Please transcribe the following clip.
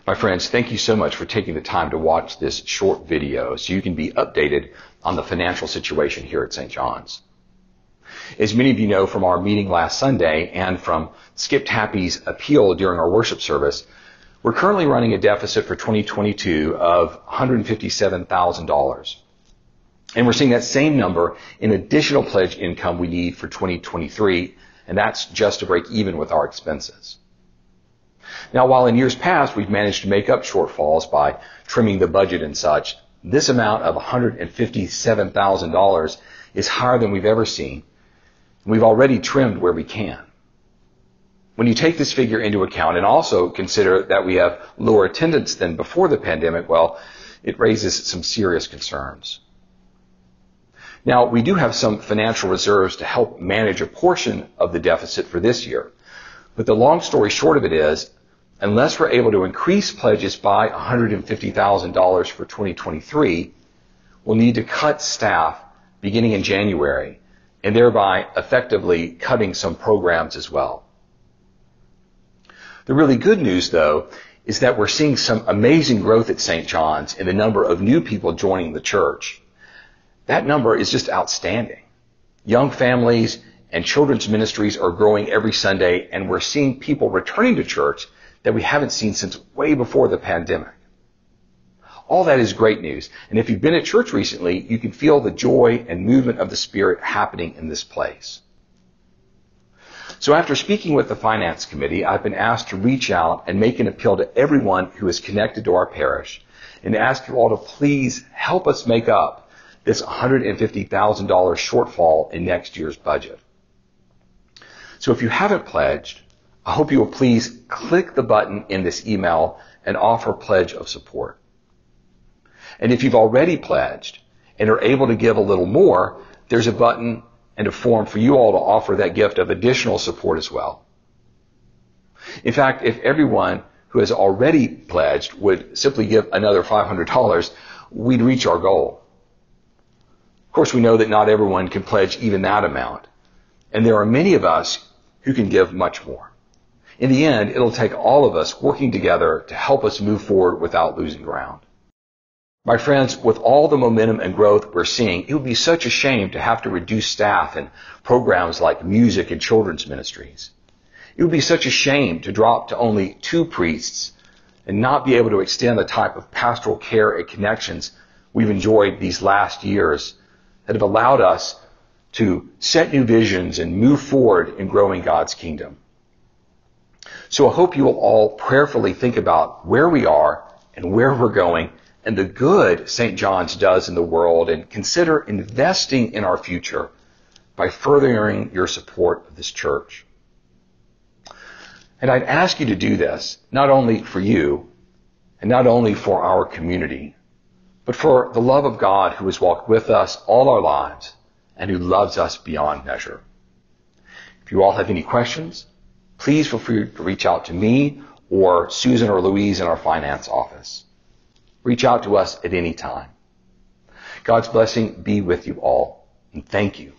My friends, thank you so much for taking the time to watch this short video so you can be updated on the financial situation here at St. John's. As many of you know from our meeting last Sunday and from Skip Tappy's appeal during our worship service, we're currently running a deficit for 2022 of $157,000. And we're seeing that same number in additional pledge income we need for 2023, and that's just to break even with our expenses. Now, while in years past we've managed to make up shortfalls by trimming the budget and such, this amount of $157,000 is higher than we've ever seen. We've already trimmed where we can. When you take this figure into account and also consider that we have lower attendance than before the pandemic, well, it raises some serious concerns. Now, we do have some financial reserves to help manage a portion of the deficit for this year. But the long story short of it is, unless we're able to increase pledges by $150,000 for 2023, we'll need to cut staff beginning in January, and thereby effectively cutting some programs as well. The really good news, though, is that we're seeing some amazing growth at St. John's in the number of new people joining the church. That number is just outstanding. Young families and children's ministries are growing every Sunday, and we're seeing people returning to church that we haven't seen since way before the pandemic. All that is great news. And if you've been at church recently, you can feel the joy and movement of the Spirit happening in this place. So after speaking with the finance committee, I've been asked to reach out and make an appeal to everyone who is connected to our parish and ask you all to please help us make up this $150,000 shortfall in next year's budget. So if you haven't pledged, I hope you will please click the button in this email and offer a pledge of support. And if you've already pledged and are able to give a little more, there's a button and a form for you all to offer that gift of additional support as well. In fact, if everyone who has already pledged would simply give another $500, we'd reach our goal. Of course, we know that not everyone can pledge even that amount, and there are many of us who can give much more. In the end, it'll take all of us working together to help us move forward without losing ground. My friends, with all the momentum and growth we're seeing, it would be such a shame to have to reduce staff in programs like music and children's ministries. It would be such a shame to drop to only 2 priests and not be able to extend the type of pastoral care and connections we've enjoyed these last years that have allowed us to set new visions and move forward in growing God's kingdom. So I hope you will all prayerfully think about where we are and where we're going and the good St. John's does in the world, and consider investing in our future by furthering your support of this church. And I'd ask you to do this not only for you and not only for our community, but for the love of God who has walked with us all our lives and who loves us beyond measure. If you all have any questions, please feel free to reach out to me or Susan or Louise in our finance office. Reach out to us at any time. God's blessing be with you all, and thank you